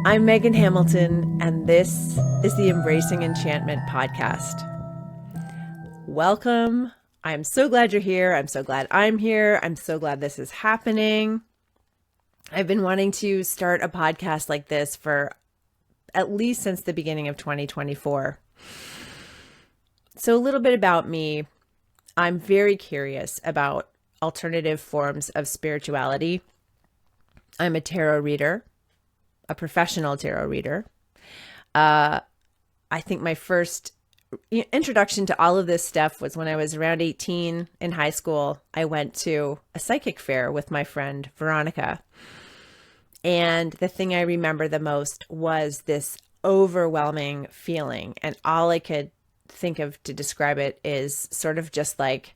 I'm Megan Hamilton, and this is the Embracing Enchantment Podcast. Welcome. I'm so glad you're here. I'm so glad I'm here. I'm so glad this is happening. I've been wanting to start a podcast like this for at least since the beginning of 2024. So a little bit about me. I'm very curious about alternative forms of spirituality. I'm a tarot reader. A professional tarot reader. I think my first introduction to all of this stuff was when I was around 18 in high school. I went to a psychic fair with my friend Veronica. And the thing I remember the most was this overwhelming feeling. And all I could think of to describe it is sort of just like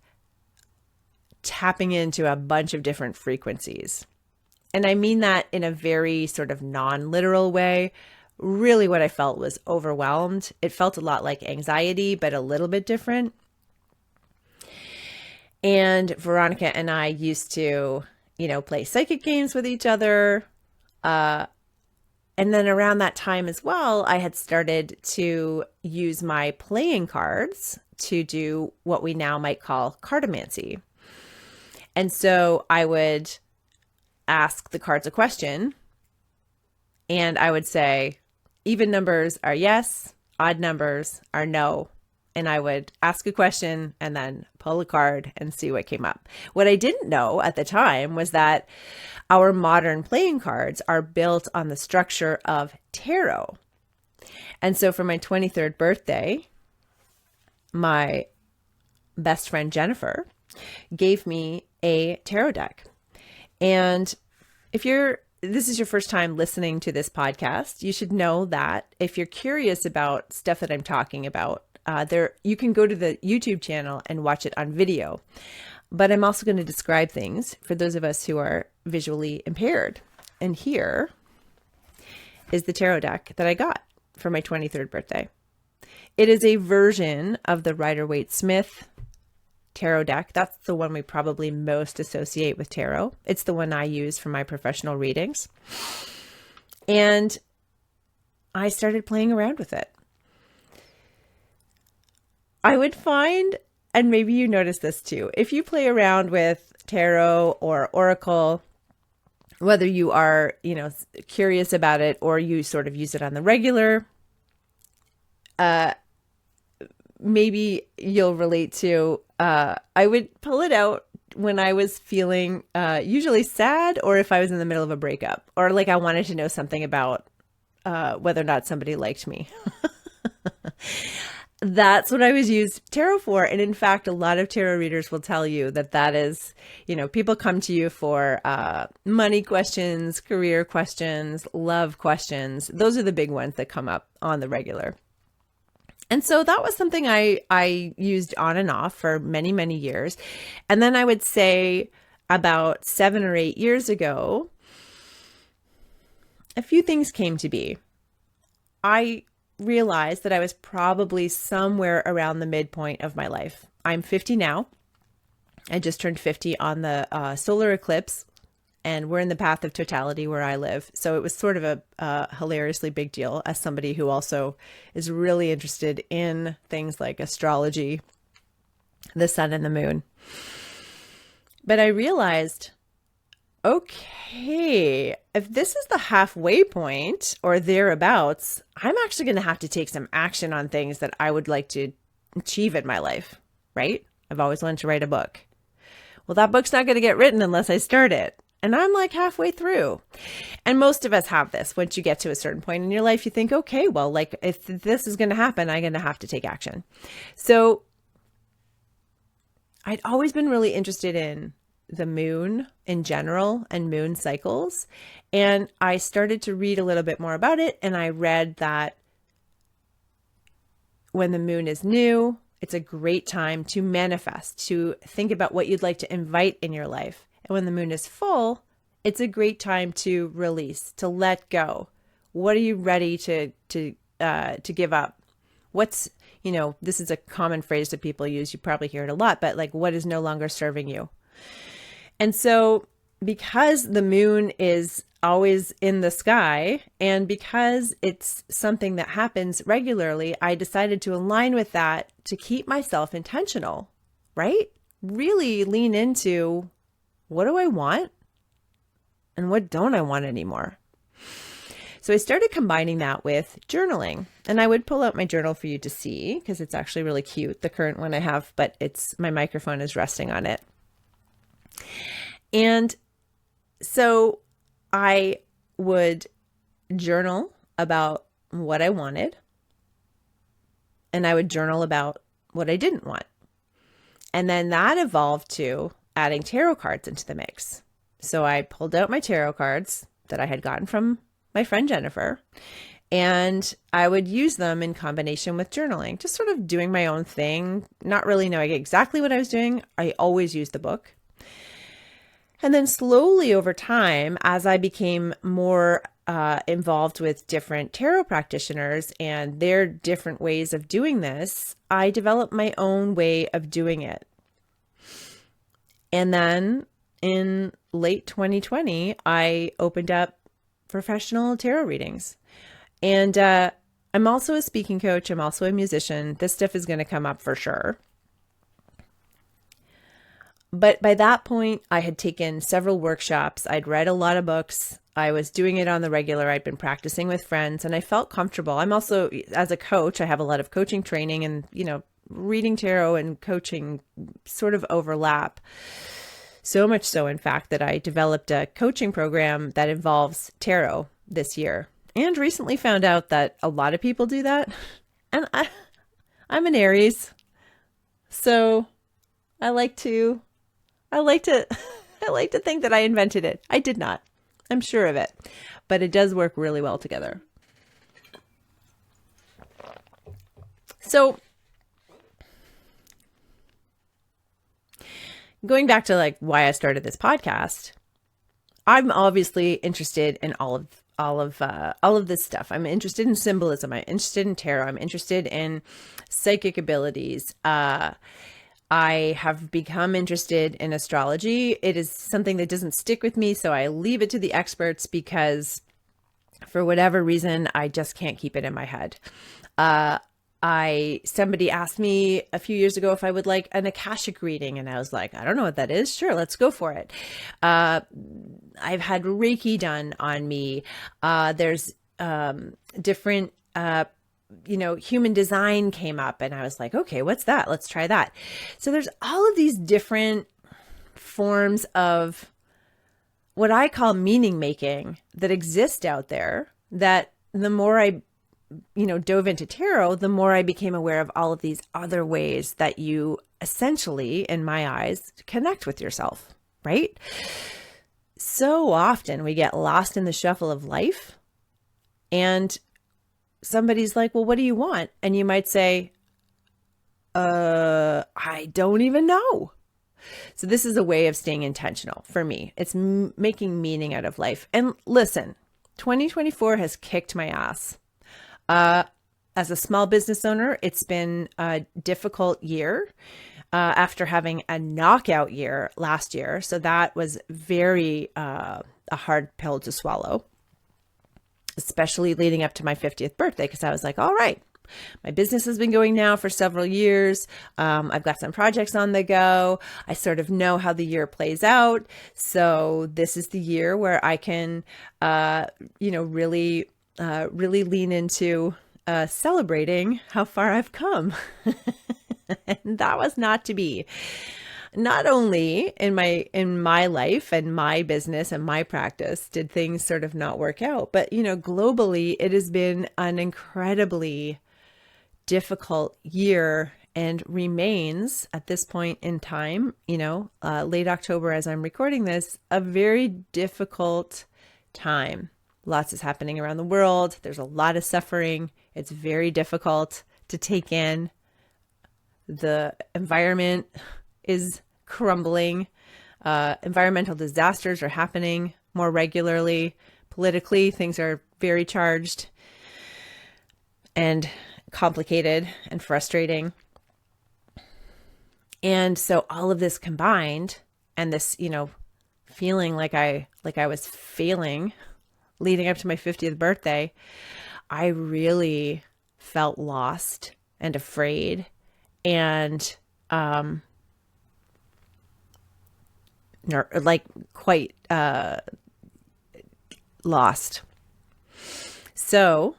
tapping into a bunch of different frequencies. And I mean that in a very sort of non-literal way. Really what I felt was overwhelmed. It felt a lot like anxiety, but a little bit different. And Veronica and I used to, play psychic games with each other. And then around that time as well, I had started to use my playing cards to do what we now might call cartomancy. And so I would ask the cards a question, and I would say, even numbers are yes, odd numbers are no. And I would ask a question and then pull a card and see what came up. What I didn't know at the time was that our modern playing cards are built on the structure of tarot. And so for my 23rd birthday, my best friend Jennifer gave me a tarot deck. And if this is your first time listening to this podcast, you should know that if you're curious about stuff that I'm talking about, you can go to the YouTube channel and watch it on video. But I'm also going to describe things for those of us who are visually impaired. And here is the tarot deck that I got for my 23rd birthday. It is a version of the Rider-Waite-Smith tarot deck. That's the one we probably most associate with tarot. It's the one I use for my professional readings. And I started playing around with it. I would find, and maybe you notice this too, if you play around with tarot or oracle, whether you are, curious about it or you sort of use it on the regular, maybe you'll relate to, I would pull it out when I was feeling usually sad, or if I was in the middle of a breakup, or like I wanted to know something about whether or not somebody liked me. That's what I was used tarot for. And in fact, a lot of tarot readers will tell you that is, people come to you for money questions, career questions, love questions. Those are the big ones that come up on the regular. And so that was something I used on and off for many, many years. And then I would say about 7 or 8 years ago, a few things came to be. I realized that I was probably somewhere around the midpoint of my life. I'm 50 now. I just turned 50 on the solar eclipse, and we're in the path of totality where I live. So it was sort of a hilariously big deal as somebody who also is really interested in things like astrology, the sun and the moon. But I realized, okay, if this is the halfway point or thereabouts, I'm actually going to have to take some action on things that I would like to achieve in my life, right? I've always wanted to write a book. Well, that book's not going to get written unless I start it. And I'm like halfway through. And most of us have this. Once you get to a certain point in your life, you think, okay, well, like if this is going to happen, I'm going to have to take action. So I'd always been really interested in the moon in general and moon cycles. And I started to read a little bit more about it. And I read that when the moon is new, it's a great time to manifest, to think about what you'd like to invite in your life. And when the moon is full, it's a great time to release, to let go. What are you ready to give up? What's, this is a common phrase that people use. You probably hear it a lot, but like, what is no longer serving you? And so because the moon is always in the sky. And because it's something that happens regularly, I decided to align with that to keep myself intentional, right? Really lean into, what do I want and what don't I want anymore? So I started combining that with journaling, and I would pull out my journal for you to see because it's actually really cute, the current one I have, but my microphone is resting on it. And so I would journal about what I wanted, and I would journal about what I didn't want. And then that evolved to adding tarot cards into the mix. So I pulled out my tarot cards that I had gotten from my friend Jennifer, and I would use them in combination with journaling, just sort of doing my own thing, not really knowing exactly what I was doing. I always used the book. And then slowly over time, as I became more involved with different tarot practitioners and their different ways of doing this, I developed my own way of doing it. And then in late 2020, I opened up professional tarot readings. And I'm also a speaking coach. I'm also a musician. This stuff is going to come up for sure. But by that point, I had taken several workshops. I'd read a lot of books. I was doing it on the regular. I'd been practicing with friends, and I felt comfortable. I'm also, as a coach, I have a lot of coaching training, and, reading tarot and coaching sort of overlap. So much so, in fact, that I developed a coaching program that involves tarot this year, and recently found out that a lot of people do that. And I'm an Aries, so I like to think that I invented it. I did not. I'm sure of it, but it does work really well together. So going back to why I started this podcast, I'm obviously interested in all of this stuff. I'm interested in symbolism. I'm interested in tarot. I'm interested in psychic abilities. I have become interested in astrology. It is something that doesn't stick with me, so I leave it to the experts because for whatever reason, I just can't keep it in my head. Somebody asked me a few years ago if I would like an Akashic reading, and I was like, I don't know what that is. Sure, let's go for it. I've had Reiki done on me. There's different, human design came up, and I was like, okay, what's that? Let's try that. So there's all of these different forms of what I call meaning making that exist out there, that the more I dove into tarot, the more I became aware of all of these other ways that you essentially, in my eyes, connect with yourself, right? So often we get lost in the shuffle of life, and somebody's like, well, what do you want? And you might say, I don't even know. So this is a way of staying intentional for me. It's making meaning out of life. And listen, 2024 has kicked my ass. As a small business owner, it's been a difficult year after having a knockout year last year. So that was very a hard pill to swallow, especially leading up to my 50th birthday, because I was like, all right, my business has been going now for several years. I've got some projects on the go. I sort of know how the year plays out. So this is the year where I can, really lean into celebrating how far I've come. And that was not to be. Not only in my life and my business and my practice did things sort of not work out, but globally it has been an incredibly difficult year and remains at this point in time, late October as I'm recording this, a very difficult time. Lots is happening around the world. There's a lot of suffering. It's very difficult to take in. The environment is crumbling. Environmental disasters are happening more regularly. Politically, things are very charged and complicated and frustrating. And so all of this combined, and this, feeling like I was failing leading up to my 50th birthday, I really felt lost and afraid and like quite lost. So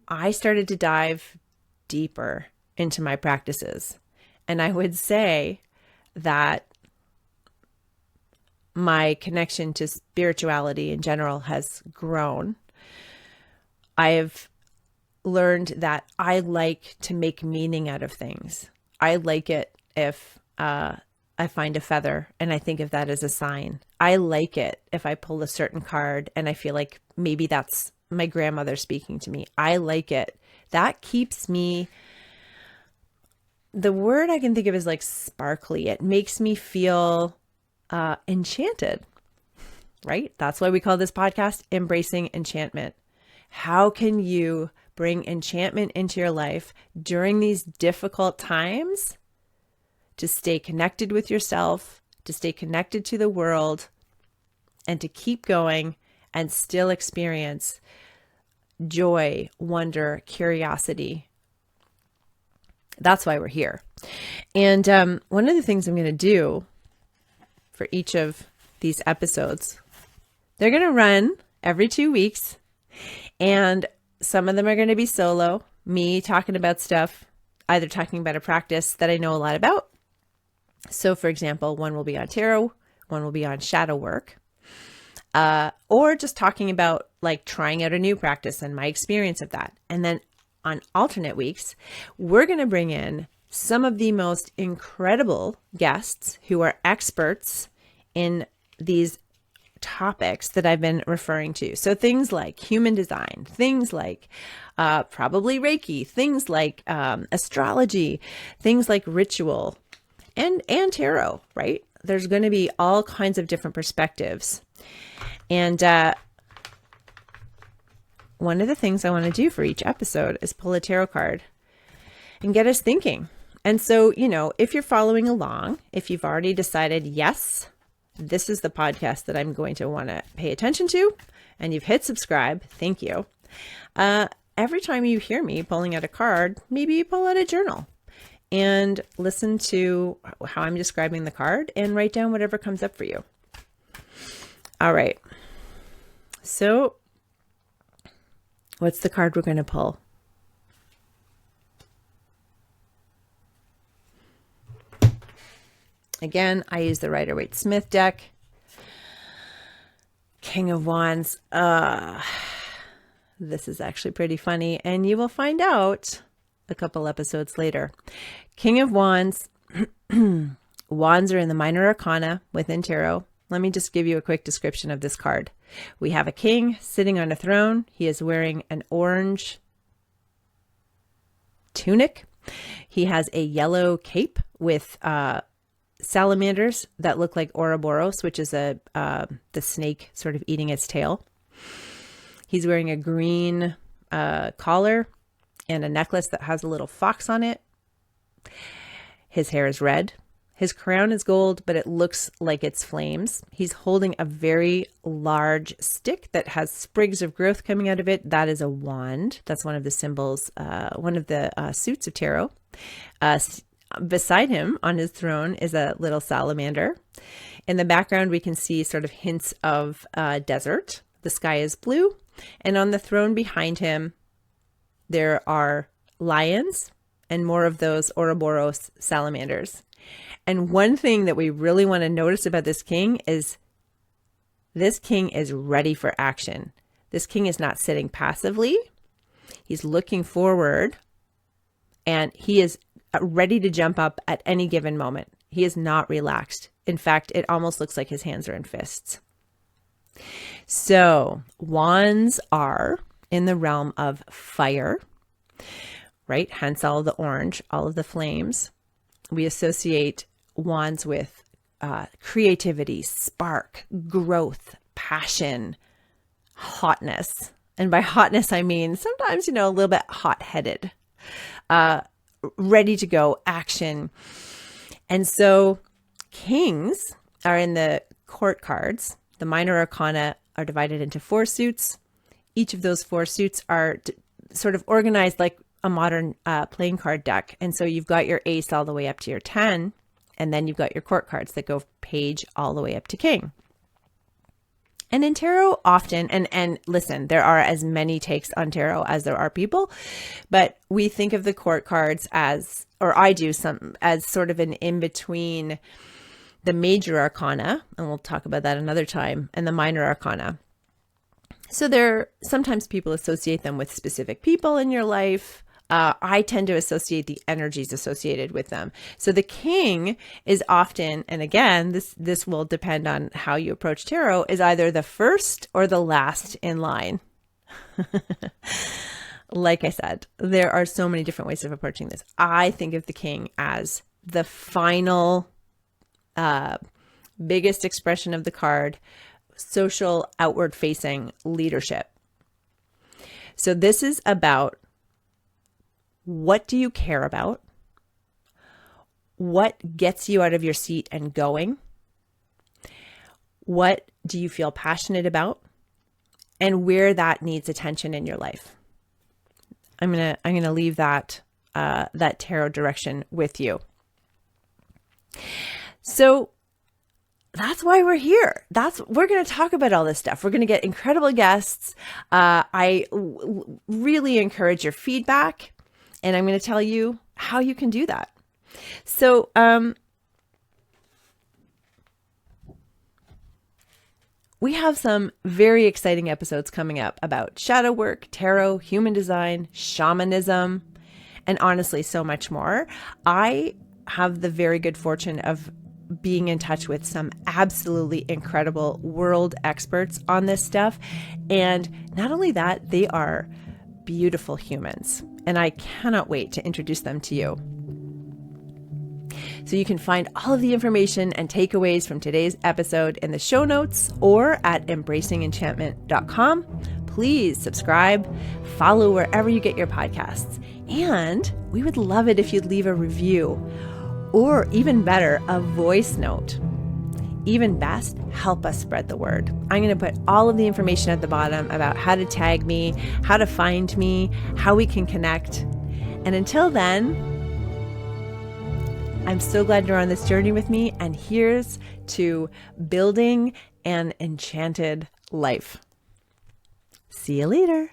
I started to dive deeper into my practices. And I would say that my connection to spirituality in general has grown. I've learned that I like to make meaning out of things. I like it if I find a feather and I think of that as a sign. I like it if I pull a certain card and I feel like maybe that's my grandmother speaking to me. I like it. That keeps me, the word I can think of is like sparkly. It makes me feel enchanted, right? That's why we call this podcast Embracing Enchantment. How can you bring enchantment into your life during these difficult times to stay connected with yourself, to stay connected to the world, and to keep going and still experience joy, wonder, curiosity? That's why we're here. And one of the things I'm going to do for each of these episodes, they're going to run every 2 weeks. And some of them are going to be solo, me talking about stuff, either talking about a practice that I know a lot about. So for example, one will be on tarot, one will be on shadow work, or just talking about like trying out a new practice and my experience of that. And then on alternate weeks, we're going to bring in some of the most incredible guests who are experts in these topics that I've been referring to. So things like human design, things like probably Reiki, things like astrology, things like ritual and tarot, right? There's going to be all kinds of different perspectives. And one of the things I want to do for each episode is pull a tarot card and get us thinking. And so, you know, if you're following along, if you've already decided, yes, this is the podcast that I'm going to want to pay attention to, and you've hit subscribe, thank you. Every time you hear me pulling out a card, maybe you pull out a journal and listen to how I'm describing the card and write down whatever comes up for you. All right. So what's the card we're going to pull? Again, I use the Rider-Waite-Smith deck. King of Wands. This is actually pretty funny, and you will find out a couple episodes later. King of Wands. Wands are in the minor arcana within tarot. Let me just give you a quick description of this card. We have a king sitting on a throne. He is wearing an orange tunic. He has a yellow cape with salamanders that look like Ouroboros, which is the snake sort of eating its tail. He's wearing a green collar and a necklace that has a little fox on it. His hair is red. His crown is gold, but it looks like it's flames. He's holding a very large stick that has sprigs of growth coming out of it. That is a wand. That's one of the symbols, one of the suits of tarot. Beside him on his throne is a little salamander. In the background, we can see sort of hints of desert. The sky is blue. And on the throne behind him, there are lions and more of those Ouroboros salamanders. And one thing that we really want to notice about this king is ready for action. This king is not sitting passively. He's looking forward, and he is ready to jump up at any given moment. He is not relaxed. In fact, it almost looks like his hands are in fists. So wands are in the realm of fire, right? Hence all the orange, all of the flames. We associate wands with creativity, spark, growth, passion, hotness. And by hotness, I mean sometimes, a little bit hot-headed, ready to go, action. And so kings are in the court cards, the minor arcana are divided into 4 suits. Each of those 4 suits are sort of organized like a modern playing card deck. And so you've got your ace all the way up to your 10, and then you've got your court cards that go page all the way up to king. And in tarot often, and listen, there are as many takes on tarot as there are people, but we think of the court cards as, or I do as sort of an in-between the major arcana, and we'll talk about that another time, and the minor arcana. So sometimes people associate them with specific people in your life. I tend to associate the energies associated with them. So the king is often, and again, this will depend on how you approach tarot, is either the first or the last in line. Like I said, there are so many different ways of approaching this. I think of the king as the final, biggest expression of the card, social, outward facing leadership. So this is about, what do you care about? What gets you out of your seat and going? What do you feel passionate about? And where that needs attention in your life. I'm gonna leave that tarot direction with you. So that's why we're here. We're going to talk about all this stuff. We're going to get incredible guests. I really encourage your feedback, and I'm going to tell you how you can do that. So, we have some very exciting episodes coming up about shadow work, tarot, human design, shamanism, and honestly, so much more. I have the very good fortune of being in touch with some absolutely incredible world experts on this stuff. And not only that, they are beautiful humans. And I cannot wait to introduce them to you. So you can find all of the information and takeaways from today's episode in the show notes or at embracingenchantment.com. Please subscribe, follow wherever you get your podcasts. And we would love it if you'd leave a review, or even better, a voice note. Even best, help us spread the word. I'm going to put all of the information at the bottom about how to tag me, how to find me, how we can connect. And until then, I'm so glad you're on this journey with me, and here's to building an enchanted life. See you later.